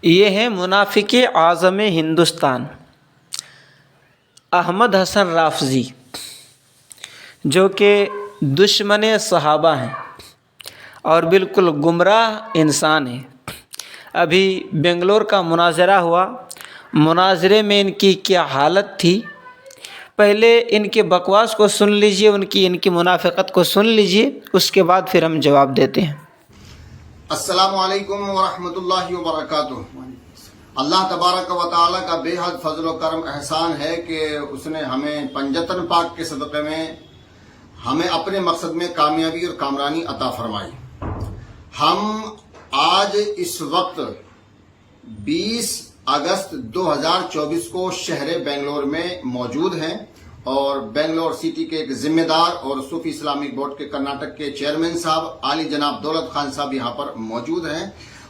یہ ہیں منافق اعظم ہندوستان احمد حسن رافضی، جو کہ دشمن صحابہ ہیں اور بالکل گمراہ انسان ہیں۔ ابھی بنگلور کا مناظرہ ہوا، مناظرے میں ان کی کیا حالت تھی، پہلے ان کے بکواس کو سن لیجئے، ان کی منافقت کو سن لیجئے، اس کے بعد پھر ہم جواب دیتے ہیں۔ السلام علیکم ورحمۃ اللہ وبرکاتہ۔ اللہ تبارک و تعالیٰ کا بے حد فضل و کرم احسان ہے کہ اس نے ہمیں پنجتن پاک کے صدقے میں ہمیں اپنے مقصد میں کامیابی اور کامرانی عطا فرمائی۔ ہم آج اس وقت 20 اگست 2024 کو شہر بنگلور میں موجود ہیں اور بنگلور سٹی کے ایک ذمہ دار اور صوفی اسلامک بورڈ کے کرناٹک کے چیئرمین صاحب عالی جناب دولت خان صاحب یہاں پر موجود ہیں،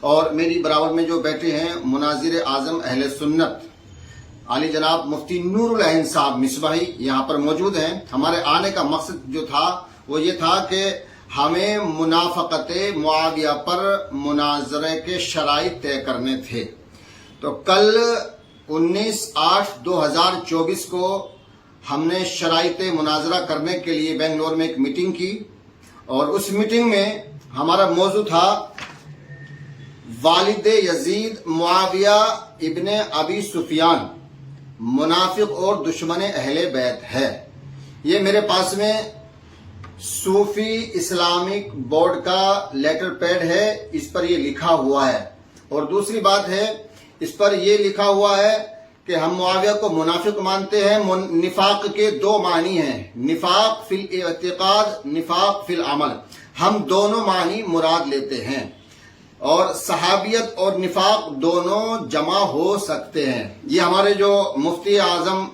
اور میری برابر میں جو بیٹھے ہیں مناظر اعظم اہل سنت عالی جناب مفتی نور العین صاحب مصباحی یہاں پر موجود ہیں۔ ہمارے آنے کا مقصد جو تھا وہ یہ تھا کہ ہمیں منافقت معاویہ پر مناظرے کے شرائط طے کرنے تھے۔ تو کل 19/8/2024 کو ہم نے شرائط مناظرہ کرنے کے لیے بنگلور میں ایک میٹنگ کی، اور اس میٹنگ میں ہمارا موضوع تھا والد یزید معاویہ ابن ابی سفیان منافق اور دشمن اہل بیت ہے۔ یہ میرے پاس میں صوفی اسلامک بورڈ کا لیٹر پیڈ ہے، اس پر یہ لکھا ہوا ہے، اور دوسری بات ہے اس پر یہ لکھا ہوا ہے کہ ہم معاویہ کو منافق مانتے ہیں۔ نفاق کے دو معنی ہیں، نفاق فی الاعتقاد، نفاق فی العمل، ہم دونوں معنی مراد لیتے ہیں، اور صحابیت اور نفاق دونوں جمع ہو سکتے ہیں۔ یہ ہمارے جو مفتی اعظم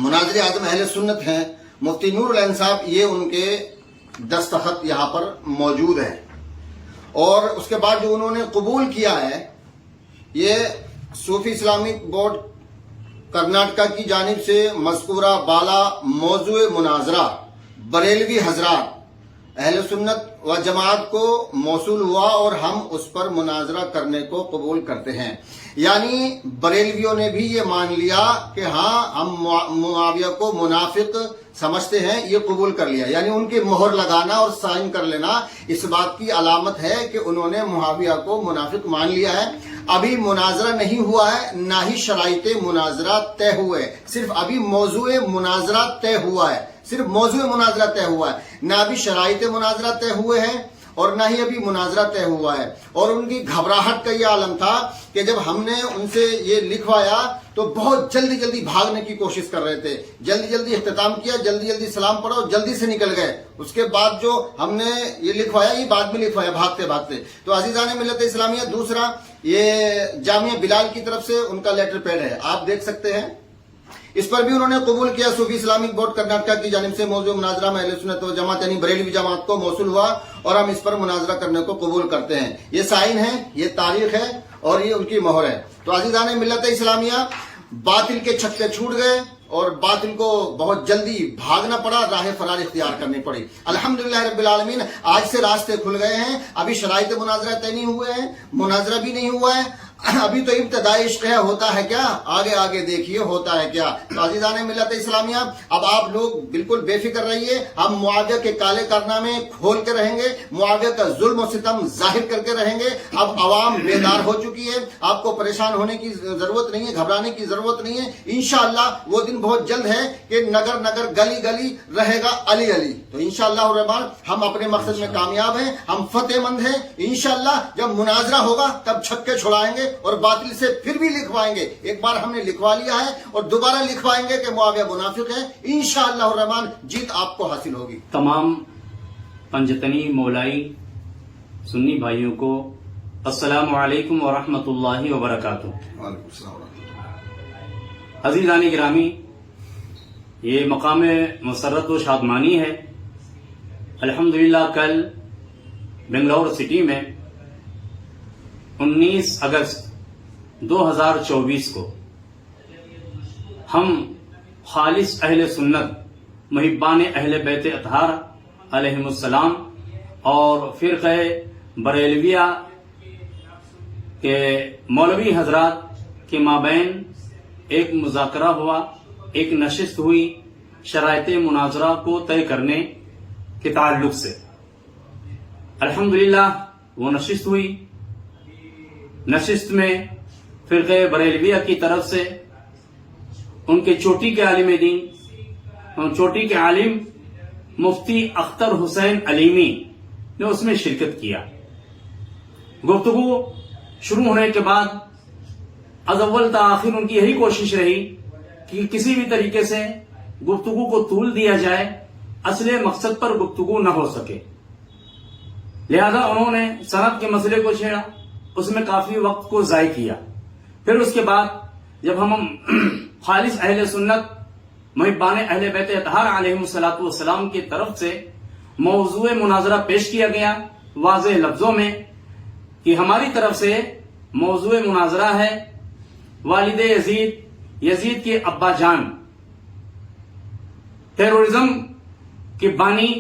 مناظر اعظم اہل سنت ہیں مفتی نور العین صاحب، یہ ان کے دستخط یہاں پر موجود ہیں، اور اس کے بعد جو انہوں نے قبول کیا ہے، یہ صوفی اسلامک بورڈ کرناٹکا کی جانب سے مذکورہ بالا موضوع مناظرہ بریلوی حضرات اہل سنت و جماعت کو موصول ہوا، اور ہم اس پر مناظرہ کرنے کو قبول کرتے ہیں۔ یعنی بریلویوں نے بھی یہ مان لیا کہ ہاں ہم معاویہ کو منافق سمجھتے ہیں، یہ قبول کر لیا، یعنی ان کی مہر لگانا اور سائن کر لینا اس بات کی علامت ہے کہ انہوں نے معاویہ کو منافق مان لیا ہے۔ ابھی مناظرہ نہیں ہوا ہے، نہ ہی شرائط مناظرہ طے ہوئے، صرف ابھی موضوع مناظرہ طے ہوا ہے، صرف موضوع مناظرہ طے ہوا ہے، نہ ابھی شرائط مناظرہ طے ہوئے ہیں اور نہ ہی ابھی مناظرہ طے ہوا ہے۔ اور ان کی گھبراہٹ کا یہ عالم تھا کہ جب ہم نے ان سے یہ لکھوایا تو بہت جلدی جلدی بھاگنے کی کوشش کر رہے تھے، جلدی جلدی اختتام کیا، جلدی جلدی سلام پڑھا اور جلدی سے نکل گئے۔ اس کے بعد جو ہم نے یہ لکھوایا، یہ بعد میں لکھوایا بھاگتے بھاگتے۔ تو عزیزان ملت اسلامیہ، دوسرا یہ جامعہ بلال کی طرف سے ان کا لیٹر پیڈ ہے، آپ دیکھ سکتے ہیں، اس پر بھی انہوں نے قبول کیا۔ صوفی اسلامک بورڈ کرناٹکا کی جانب سے موضوع مناظرہ میں اہل سنت و جماعت یعنی بریلوی جماعت کو موصول ہوا، اور ہم اس پر مناظرہ کرنے کو قبول کرتے ہیں۔ یہ سائن ہے، یہ تاریخ ہے، اور یہ ان کی مہر ہے۔ تو عزیزان ملت اسلامیہ، باطل کے چھکے چھوٹ گئے اور باطل کو بہت جلدی بھاگنا پڑا، راہ فرار اختیار کرنی پڑی۔ الحمدللہ رب العالمین، آج سے راستے کھل گئے ہیں۔ ابھی شرائط مناظرہ طے نہیں ہوئے ہیں، مناظرہ بھی نہیں ہوا ہے، ابھی تو ابتدائی عشق ہے، ہوتا ہے کیا آگے آگے دیکھیے ہوتا ہے کیا۔ تو عزیزان ملت اسلامیہ، اب آپ لوگ بالکل بے فکر رہیے، ہم معاویہ کے کالے کارنامے کھول کے رہیں گے، معاویہ کا ظلم و ستم ظاہر کر کے رہیں گے۔ اب عوام بیدار ہو چکی ہے، آپ کو پریشان ہونے کی ضرورت نہیں ہے، گھبرانے کی ضرورت نہیں ہے۔ انشاءاللہ وہ دن بہت جلد ہے کہ نگر نگر گلی گلی رہے گا علی علی۔ تو انشاءاللہ الرحمن ہم اپنے مقصد میں کامیاب ہیں، ہم فتح مند ہیں۔ انشاءاللہ جب مناظرہ ہوگا تب چھکے چھڑائیں گے اور باطل سے پھر بھی لکھوائیں گے۔ ایک بار ہم نے لکھوا لیا ہے اور دوبارہ لکھوائیں گے کہ معاویہ منافق ہے۔ انشاءاللہ الرحمن جیت آپ کو حاصل ہوگی۔ تمام پنجتنی مولائی سنی بھائیوں کو السلام علیکم ورحمۃ اللہ وبرکاتہ۔ وعلیکم السلام ورحمۃ اللہ۔ عزیزان گرامی، یہ مقام مسرت و شادمانی ہے۔ الحمدللہ کل بنگلور سٹی میں 19 اگست 2024 کو ہم خالص اہل سنت محبان اہل بیت اطہار علیہم السلام اور فرقہ بریلویہ کہ مولوی حضرات کے مابین ایک مذاکرہ ہوا، ایک نشست ہوئی شرائط مناظرہ کو طے کرنے کے تعلق سے۔ الحمدللہ وہ نشست ہوئی۔ نشست میں فرقہ بریلویہ کی طرف سے ان کے چوٹی کے عالم دین، چوٹی کے عالم مفتی اختر حسین علیمی نے اس میں شرکت کیا۔ گفتگو شروع ہونے کے بعد از اول تا آخر ان کی یہی کوشش رہی کہ کسی بھی طریقے سے گفتگو کو طول دیا جائے، اصل مقصد پر گفتگو نہ ہو سکے۔ لہذا انہوں نے سند کے مسئلے کو چھیڑا، اس میں کافی وقت کو ضائع کیا۔ پھر اس کے بعد جب ہم خالص اہل سنت محبان اہل بیت اطہار علیہم الصلوۃ والسلام کی طرف سے موضوع مناظرہ پیش کیا گیا واضح لفظوں میں کہ ہماری طرف سے موضوع مناظرہ ہے والد یزید کے ابا جان، ٹیرورزم کے بانی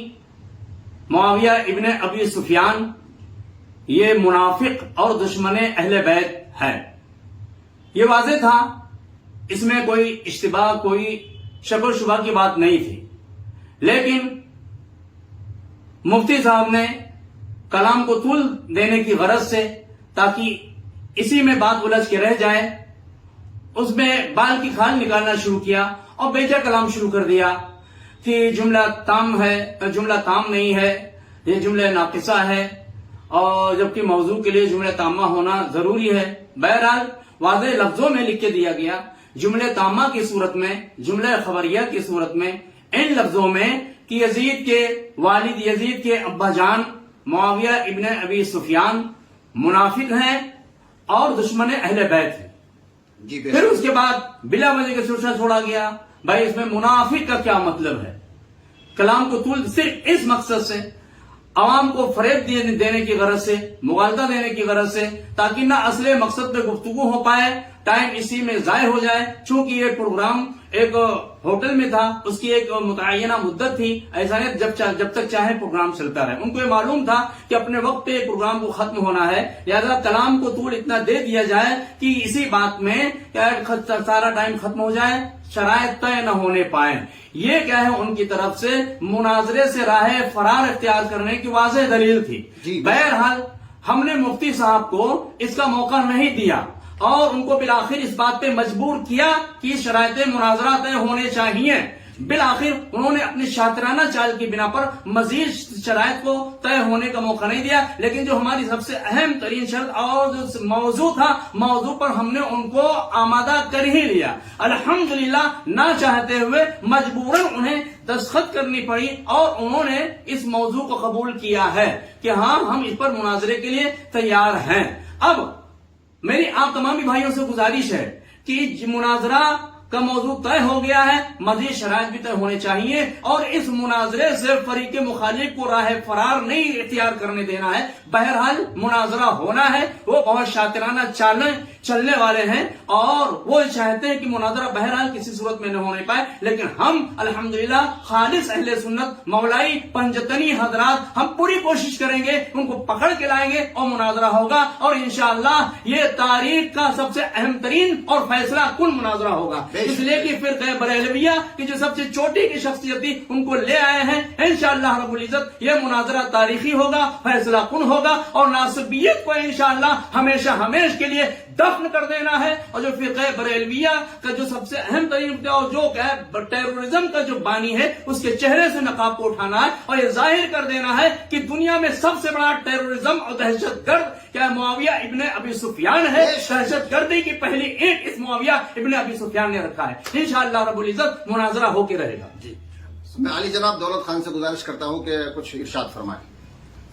معاویہ ابن ابی سفیان، یہ منافق اور دشمن اہل بیت ہے۔ یہ واضح تھا، اس میں کوئی اشتباہ، کوئی شک و شبہ کی بات نہیں تھی، لیکن مفتی صاحب نے کلام کو طول دینے کی غرض سے تاکہ اسی میں بات الجھ کے رہ جائے، اس میں بال کی کھال نکالنا شروع کیا اور بیجا کلام شروع کر دیا کہ جملہ تام ہے، جملہ تام نہیں ہے، یہ جملہ ناقصہ ہے، اور جبکہ موضوع کے لیے جملہ تامہ ہونا ضروری ہے۔ بہرحال واضح لفظوں میں لکھ کے دیا گیا، جملہ تامہ کی صورت میں، جملہ خبریہ کی صورت میں، ان لفظوں میں کہ یزید کے والد، یزید کے ابا جان معاویہ ابن ابی سفیان منافق ہیں اور دشمن اہل بیت ہیں۔ پھر اس کے بعد بلا وجہ کے سلسلہ چھوڑا گیا، بھائی اس میں منافق کا کیا مطلب ہے؟ کلام کو طول صرف اس مقصد سے، عوام کو فریب دینے کی غرض سے، مغالطہ دینے کی غرض سے، تاکہ نہ اصل مقصد پہ گفتگو ہو پائے، ٹائم اسی میں ضائع ہو جائے۔ چونکہ یہ پروگرام ایک ہوٹل میں تھا، اس کی ایک متعینہ مدت تھی، ایسا نہیں جب تک چاہے پروگرام چلتا رہے۔ ان کو یہ معلوم تھا کہ اپنے وقت پہ پروگرام کو ختم ہونا ہے، لہذا کلام کو طول اتنا دے دیا جائے کہ اسی بات میں سارا ٹائم ختم ہو جائے، شرائط طے نہ ہونے پائیں۔ یہ کیا ہے ان کی طرف سے مناظرے سے راہ فرار اختیار کرنے کی واضح دلیل تھی۔ بہرحال ہم نے مفتی صاحب کو اس کا موقع نہیں دیا اور ان کو بالآخر اس بات پہ مجبور کیا کہ شرائط مناظرہ طے ہونے چاہیے۔ بالآخر انہوں نے اپنی شاطرانہ چال کی بنا پر مزید شرائط کو طے ہونے کا موقع نہیں دیا، لیکن جو ہماری سب سے اہم ترین شرط اور جو موضوع تھا، موضوع پر ہم نے ان کو آمادہ کر ہی لیا۔ الحمدللہ نہ چاہتے ہوئے مجبوراً انہیں دستخط کرنی پڑی اور انہوں نے اس موضوع کو قبول کیا ہے کہ ہاں ہم اس پر مناظرے کے لیے تیار ہیں۔ اب میری آپ تمام بھائیوں سے گزارش ہے کہ مناظرہ کا موضوع طے ہو گیا ہے، مزید شرائط بھی طے ہونے چاہیے اور اس مناظرے سے فریق مخالف کو راہ فرار نہیں اختیار کرنے دینا ہے۔ بہرحال مناظرہ ہونا ہے، وہ بہت شاطرانہ چلنے والے ہیں اور وہ چاہتے ہیں کہ مناظرہ بہرحال کسی صورت میں نہ ہونے پائے، لیکن ہم الحمدللہ خالص اہل سنت مولائی پنجتنی حضرات ہم پوری کوشش کریں گے، ان کو پکڑ کے لائیں گے اور مناظرہ ہوگا، اور انشاءاللہ یہ تاریخ کا سب سے اہم ترین اور فیصلہ کن مناظرہ ہوگا، اس لیے کہ فرقہ بریلویہ کی جو سب سے چھوٹی کی شخصیت تھی ان کو لے آئے ہیں۔ انشاءاللہ رب العزت یہ مناظرہ تاریخی ہوگا، فیصلہ کن ہوگا اور ناصبیت کو انشاءاللہ ہمیشہ ہمیشہ کے لیے دفن کر دینا ہے، اور جو فرقہ بریلویہ کا جو سب سے اہم ترین اور جو ٹیرورزم کا جو بانی ہے اس کے چہرے سے نقاب کو اٹھانا ہے اور یہ ظاہر کر دینا ہے کہ دنیا میں سب سے بڑا ٹیرورزم اور دہشت گرد کیا معاویہ ابن ابی سفیان ہے۔ دہشت گردی کی پہلی اینٹ اس معاویہ ابن ابی سفیان نے رکھا ہے۔ انشاءاللہ رب العزت مناظرہ ہو کے رہے گا۔ جی میں علی جناب دولت خان سے گزارش کرتا ہوں کہ کچھ ارشاد فرمائیں۔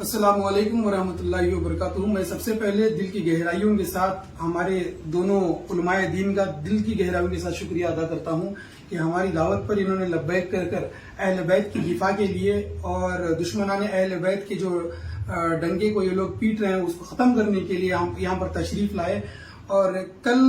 السلام علیکم ورحمۃ اللہ وبرکاتہ۔ میں سب سے پہلے دل کی گہرائیوں کے ساتھ ہمارے دونوں علماء دین کا دل کی گہرائیوں کے ساتھ شکریہ ادا کرتا ہوں کہ ہماری دعوت پر انہوں نے لبیک کر کر اہل بیت کی دفاع کے لیے اور دشمنان اہل بیت کے جو ڈنگے کو یہ لوگ پیٹ رہے ہیں اس کو ختم کرنے کے لیے ہم یہاں پر تشریف لائے۔ اور کل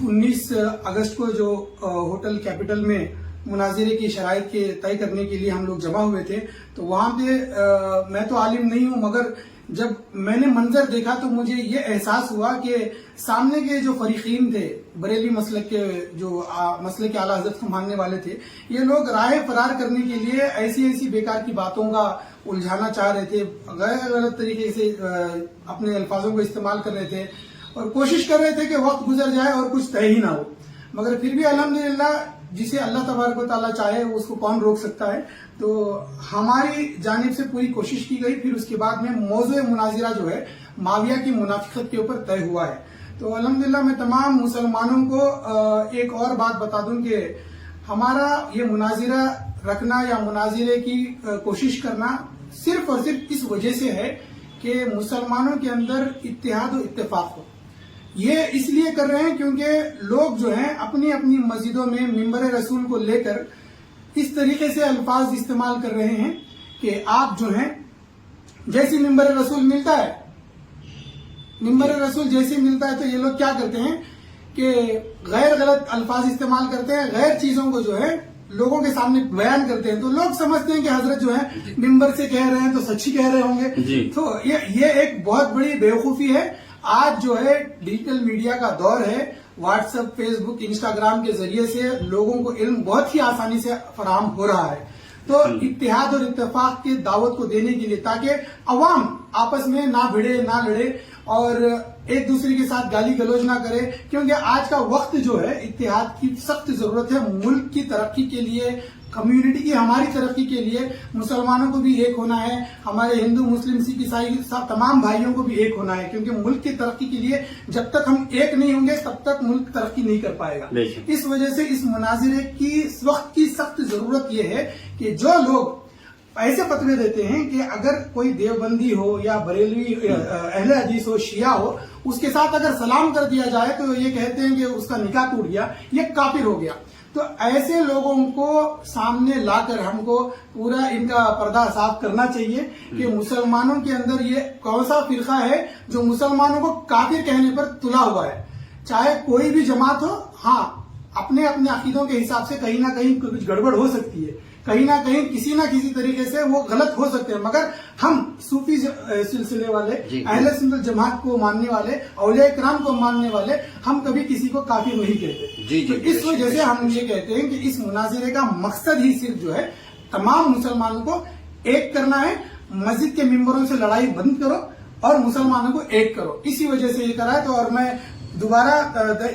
19 اگست کو جو ہوٹل کیپٹل میں مناظرے کی شرائط کے طے کرنے کے لیے ہم لوگ جمع ہوئے تھے، تو وہاں پہ میں تو عالم نہیں ہوں مگر جب میں نے منظر دیکھا تو مجھے یہ احساس ہوا کہ سامنے کے جو فریقین تھے، بریلی مسلک کے جو مسلک اعلیٰ حضرت کو ماننے والے تھے، یہ لوگ راہ فرار کرنے کے لیے ایسی بیکار کی باتوں کا الجھانا چاہ رہے تھے، غیر غلط طریقے سے اپنے الفاظوں کو استعمال کر رہے تھے اور کوشش کر رہے تھے کہ وقت گزر جائے اور کچھ طے ہی نہ ہو، مگر پھر بھی الحمدللہ جسے اللہ تبارک و تعالیٰ چاہے اس کو کون روک سکتا ہے. تو ہماری جانب سے پوری کوشش کی گئی. پھر اس کے بعد میں موضوع مناظرہ جو ہے معاویہ کی منافقت کے اوپر طے ہوا ہے. تو الحمدللہ میں تمام مسلمانوں کو ایک اور بات بتا دوں کہ ہمارا یہ مناظرہ رکھنا یا مناظرے کی کوشش کرنا صرف اور صرف اس وجہ سے ہے کہ مسلمانوں کے اندر اتحاد و اتفاق ہو. یہ اس لیے کر رہے ہیں کیونکہ لوگ جو ہیں اپنی اپنی مسجدوں میں ممبر رسول کو لے کر اس طریقے سے الفاظ استعمال کر رہے ہیں کہ آپ جو ہیں جیسی ممبر رسول ملتا ہے تو یہ لوگ کیا کرتے ہیں کہ غیر غلط الفاظ استعمال کرتے ہیں، غیر چیزوں کو جو ہے لوگوں کے سامنے بیان کرتے ہیں، تو لوگ سمجھتے ہیں کہ حضرت جو ہے ممبر سے کہہ رہے ہیں تو سچ ہی کہہ رہے ہوں گے. تو یہ ایک بہت بڑی بیوقوفی ہے. آج جو ہے ڈیجیٹل میڈیا کا دور ہے، واٹس ایپ، فیس بک، انسٹاگرام کے ذریعے سے لوگوں کو علم بہت ہی آسانی سے فراہم ہو رہا ہے. تو اتحاد اور اتفاق کی دعوت کو دینے کے لیے تاکہ عوام آپس میں نہ بھڑے نہ لڑے اور ایک دوسرے کے ساتھ گالی گلوچ نہ کرے، کیونکہ آج کا وقت جو ہے اتحاد کی سخت ضرورت ہے. ملک کی ترقی کے لیے، کمیونٹی کی ہماری ترقی کے لیے مسلمانوں کو بھی ایک ہونا ہے، ہمارے ہندو مسلم سکھ عیسائی تمام بھائیوں کو بھی ایک ہونا ہے، کیونکہ ملک کی ترقی کے لیے جب تک ہم ایک نہیں ہوں گے تب تک ملک ترقی نہیں کر پائے گا. اس وجہ سے اس مناظرے کی اس وقت کی سخت ضرورت یہ ہے کہ جو لوگ ایسے فتوے دیتے ہیں کہ اگر کوئی دیوبندی ہو یا بریلوی اہل حدیث ہو، شیعہ ہو، اس کے ساتھ اگر سلام کر دیا جائے تو یہ کہتے ہیں کہ اس کا نکاح ٹوٹ گیا، یہ کافر ہو گیا. تو ایسے لوگوں کو سامنے لا کر ہم کو پورا ان کا پردہ صاف کرنا چاہیے کہ مسلمانوں کے اندر یہ کون سا فرقہ ہے جو مسلمانوں کو کافر کہنے پر تلا ہوا ہے. چاہے کوئی بھی جماعت ہو، ہاں اپنے اپنے عقیدوں کے حساب سے کہیں نہ کہیں کچھ گڑبڑ ہو سکتی ہے، کہیں نہ کہیں کسی نہ کسی طریقے سے وہ غلط ہو سکتے ہیں، مگر ہم صوفی سلسلے والے، اہل سنت جماعت کو ماننے والے، اولیاء کرام کو ماننے والے، ہم کبھی کسی کو کافر نہیں کہتے. تو اس وجہ سے ہم یہ کہتے ہیں کہ اس مناظرے کا مقصد ہی صرف جو ہے تمام مسلمانوں کو ایک کرنا ہے. مسجد کے ممبروں سے لڑائی بند کرو اور مسلمانوں کو ایک کرو، اسی وجہ سے یہ کرا ہے. تو اور میں دوبارہ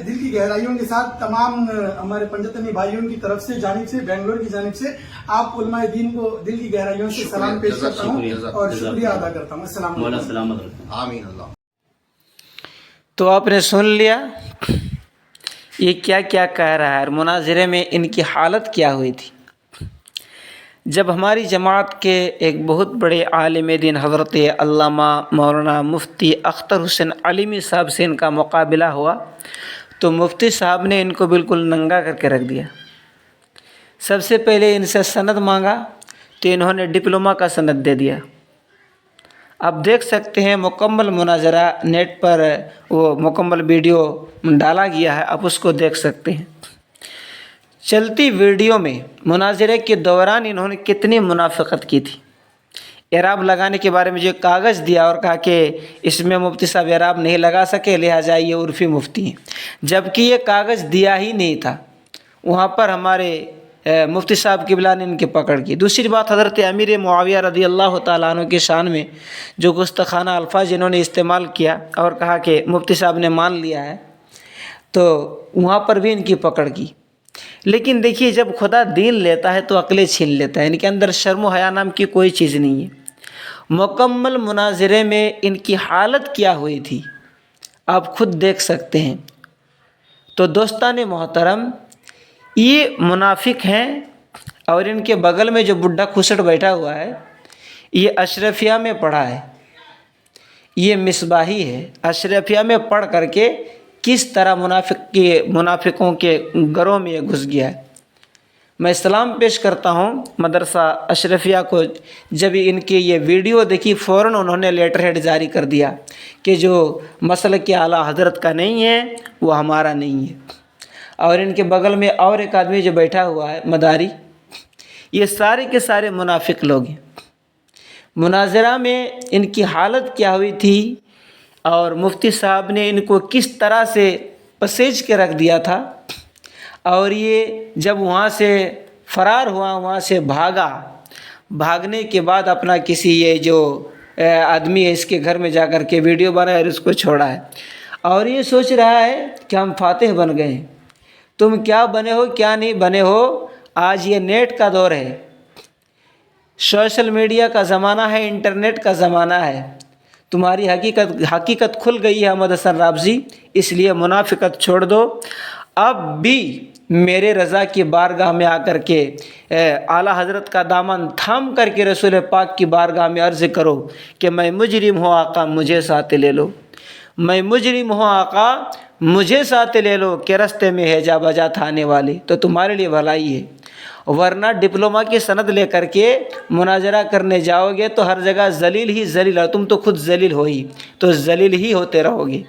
دل کی گہرائیوں کے ساتھ تمام ہمارے پنجتنی بھائیوں کی طرف سے، جانب سے، بنگلور کی جانب سے آپ علماء دین کو دل کی گہرائیوں سے سلام پیش کرتا ہوں اور شکریہ ادا کرتا ہوں. السلام علیکم. آمین. اللہ. تو آپ نے سن لیا یہ کیا کیا کہہ رہا ہے اور مناظرے میں ان کی حالت کیا ہوئی تھی. جب ہماری جماعت کے ایک بہت بڑے عالم دین حضرت علامہ مولانا مفتی اختر حسین علیمی صاحب سے ان کا مقابلہ ہوا تو مفتی صاحب نے ان کو بالکل ننگا کر کے رکھ دیا. سب سے پہلے ان سے سند مانگا تو انہوں نے ڈپلومہ کا سند دے دیا. آپ دیکھ سکتے ہیں مکمل مناظرہ نیٹ پر وہ مکمل ویڈیو ڈالا گیا ہے، آپ اس کو دیکھ سکتے ہیں. چلتی ویڈیو میں مناظرے کے دوران انہوں نے کتنی منافقت کی تھی. اعراب لگانے کے بارے میں جو کاغذ دیا اور کہا کہ اس میں مفتی صاحب اعراب نہیں لگا سکے لہٰذا یہ عرفی مفتی ہیں، جبکہ یہ کاغذ دیا ہی نہیں تھا. وہاں پر ہمارے مفتی صاحب قبلہ نے ان کی پکڑ کی. دوسری بات، حضرت امیر معاویہ رضی اللہ تعالیٰ عنہ کی شان میں جو گستاخانہ الفاظ انہوں نے استعمال کیا اور کہا کہ مفتی صاحب نے مان لیا ہے، تو وہاں پر بھی ان کی پکڑ کی. لیکن دیکھیے جب خدا دین لیتا ہے تو عقلیں چھین لیتا ہے. ان کے اندر شرم و حیا نام کی کوئی چیز نہیں ہے. مکمل مناظرے میں ان کی حالت کیا ہوئی تھی آپ خود دیکھ سکتے ہیں. تو دوستان محترم، یہ منافق ہیں اور ان کے بغل میں جو بڈھا کھسٹ بیٹھا ہوا ہے یہ اشرفیہ میں پڑھا ہے، یہ مصباحی ہے. اشرفیہ میں پڑھ کر کے کس طرح منافقوں کے گھروں میں یہ گھس گیا ہے. میں سلام پیش کرتا ہوں مدرسہ اشرفیہ کو. جب ان کی یہ ویڈیو دیکھی فوراً انہوں نے لیٹر ہیڈ جاری کر دیا کہ جو مسلک اعلیٰ حضرت کا نہیں ہے وہ ہمارا نہیں ہے. اور ان کے بغل میں اور ایک آدمی جو بیٹھا ہوا ہے مداری، یہ سارے کے سارے منافق لوگ ہیں. مناظرہ میں ان کی حالت کیا ہوئی تھی اور مفتی صاحب نے ان کو کس طرح سے پسیج کے رکھ دیا تھا، اور یہ جب وہاں سے فرار ہوا، وہاں سے بھاگنے کے بعد اپنا کسی یہ جو آدمی ہے اس کے گھر میں جا کر کے ویڈیو بنایا اور اس کو چھوڑا ہے، اور یہ سوچ رہا ہے کہ ہم فاتح بن گئے ہیں۔ تم کیا بنے ہو کیا نہیں بنے ہو، آج یہ نیٹ کا دور ہے، سوشل میڈیا کا زمانہ ہے، انٹرنیٹ کا زمانہ ہے، تمہاری حقیقت کھل گئی ہے احمد حسن رابضی، اس لیے منافقت چھوڑ دو۔ اب بھی میرے رضا کی بارگاہ میں آ کر کے اعلیٰ حضرت کا دامن تھام کر کے رسول پاک کی بارگاہ میں عرض کرو کہ میں مجرم ہوں آقا، مجھے ساتھ لے لو، میں مجرم ہوں آقا، مجھے ساتھ لے لو، کہ رستے میں ہے جا بجا تھانے والی، تو تمہارے لیے بھلائی ہے۔ ورنہ ڈپلومہ کی سند لے کر کے مناظرہ کرنے جاؤ گے تو ہر جگہ ذلیل ہی ذلیل ہے، تم تو خود ذلیل ہو ہی، تو ذلیل ہی ہوتے رہو گے۔